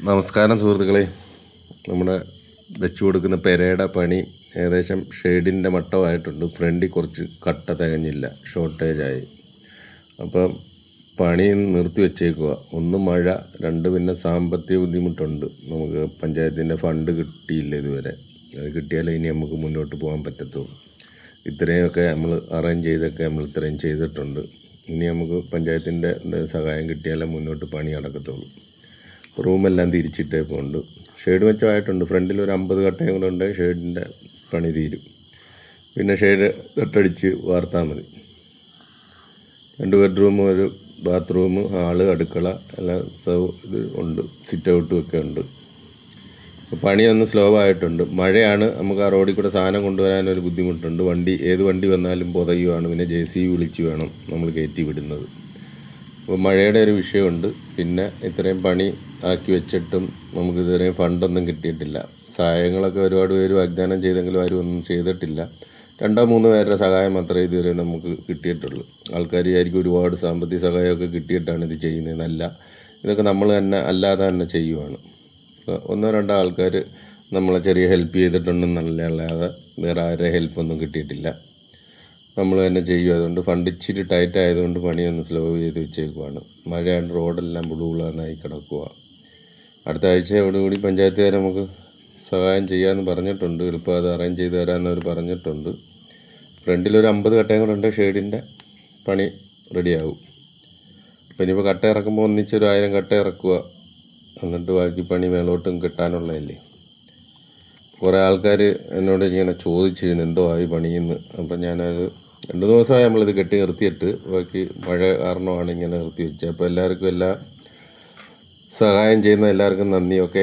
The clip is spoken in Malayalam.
നമസ്കാരം സുഹൃത്തുക്കളെ. നമ്മുടെ വെച്ചു കൊടുക്കുന്ന പെരയുടെ പണി ഏകദേശം ഷെയ്ഡിൻ്റെ മട്ടമായിട്ടുണ്ട്. ഫ്രണ്ടിൽ കുറച്ച് കട്ട തികഞ്ഞില്ല, ഷോർട്ടേജായി. അപ്പം പണി നിർത്തി വെച്ചേക്കുക. ഒന്ന് മഴ, രണ്ട് പിന്നെ സാമ്പത്തിക ബുദ്ധിമുട്ടുണ്ട്. നമുക്ക് പഞ്ചായത്തിൻ്റെ ഫണ്ട് കിട്ടിയില്ല ഇതുവരെ. അത് കിട്ടിയാലേ ഇനി നമുക്ക് മുന്നോട്ട് പോകാൻ പറ്റത്തുള്ളൂ. ഇത്രയൊക്കെ നമ്മൾ അറേഞ്ച് ചെയ്തൊക്കെ നമ്മൾ ഇത്രയും ചെയ്തിട്ടുണ്ട്. ഇനി നമുക്ക് പഞ്ചായത്തിൻ്റെ സഹായം കിട്ടിയാലേ മുന്നോട്ട് പണി നടക്കത്തുള്ളൂ. റൂമെല്ലാം തിരിച്ചിട്ടേക്കുണ്ട്. ഷെയ്ഡ് മെച്ചമായിട്ടുണ്ട്. ഫ്രണ്ടിൽ ഒരു 50 കട്ടയും കൂടെ ഉണ്ട്, ഷെയ്ഡിൻ്റെ പണി തീരും. പിന്നെ ഷെയ്ഡ് തട്ടടിച്ച് വാർത്താൽ മതി. 2 ബെഡ്റൂം, ഒരു ബാത്റൂം, ഹാള്, അടുക്കള എല്ലാം ഇത് ഉണ്ട്. സിറ്റ് ഔട്ടും ഒക്കെ ഉണ്ട്. പണിയൊന്ന് സ്ലോ ആയിട്ടുണ്ട്. മഴയാണ്, നമുക്ക് ആ റോഡിൽ കൂടെ സാധനം കൊണ്ടുവരാനൊരു ബുദ്ധിമുട്ടുണ്ട്. ഏത് വണ്ടി വന്നാലും പുതയുവാണ്. പിന്നെ JCB വിളിച്ച് വേണം നമ്മൾ കയറ്റി വിടുന്നത്. അപ്പോൾ മഴയുടെ ഒരു വിഷയമുണ്ട്. പിന്നെ ഇത്രയും പണി ആക്കി വെച്ചിട്ടും നമുക്ക് ഇതുവരെയും ഫണ്ടൊന്നും കിട്ടിയിട്ടില്ല. സഹായങ്ങളൊക്കെ ഒരുപാട് പേര് വാഗ്ദാനം ചെയ്തെങ്കിലും ആരും ഒന്നും ചെയ്തിട്ടില്ല. 2-3 പേരുടെ സഹായം മാത്രമേ ഇതുവരെ നമുക്ക് കിട്ടിയിട്ടുള്ളൂ. ആൾക്കാർ വിചാരിക്കും ഒരുപാട് സാമ്പത്തിക സഹായമൊക്കെ കിട്ടിയിട്ടാണ് ഇത് ചെയ്യുന്നതെന്നല്ല. ഇതൊക്കെ നമ്മൾ തന്നെ അല്ലാതെ തന്നെ ചെയ്യുവാണ്. 1-2 ആൾക്കാർ നമ്മളെ ചെറിയ ഹെൽപ്പ് ചെയ്തിട്ടുണ്ടെന്നല്ലാതെ വേറെ ആരുടെ ഹെൽപ്പൊന്നും കിട്ടിയിട്ടില്ല. നമ്മൾ തന്നെ ചെയ്യും. അതുകൊണ്ട് ഫണ്ട് ഇച്ചിരി ടൈറ്റ് ആയതുകൊണ്ട് പണിയൊന്ന് സ്ലോ ചെയ്ത് വെച്ചേക്കുവാണ്. മഴയാണ്, റോഡെല്ലാം ബുളുബുളാന്നായി കിടക്കുക. അടുത്ത ആഴ്ചയോടുകൂടി പഞ്ചായത്തുകാർ നമുക്ക് സഹായം ചെയ്യാമെന്ന് പറഞ്ഞിട്ടുണ്ട്. എളുപ്പം അത് അറേഞ്ച് ചെയ്ത് തരാമെന്ന് അവർ പറഞ്ഞിട്ടുണ്ട്. ഫ്രണ്ടിലൊരു 50 കട്ടയും കൂടെ ഉണ്ട്, ഷെയ്ഡിൻ്റെ പണി റെഡിയാകും. അപ്പോൾ ഇനിയിപ്പോൾ കട്ട ഇറക്കുമ്പോൾ ഒന്നിച്ചൊരു 1000 കട്ട ഇറക്കുക. എന്നിട്ട് ബാക്കി പണി മേലോട്ടും കിട്ടാനുള്ളതല്ലേ. കുറേ ആൾക്കാർ എന്നോട് ഇങ്ങനെ ചോദിച്ചിരുന്നു എന്തോ ആയി പണിയെന്ന്. അപ്പം ഞാനത് 2 ദിവസമായി നമ്മളിത് കെട്ടി നിർത്തിയിട്ട്, ബാക്കി മഴ കാരണമാണ് ഇങ്ങനെ നിർത്തി വെച്ചത്. അപ്പോൾ എല്ലാവർക്കും സഹായം ചെയ്യുന്ന എല്ലാവർക്കും നന്ദി. ഓക്കെ.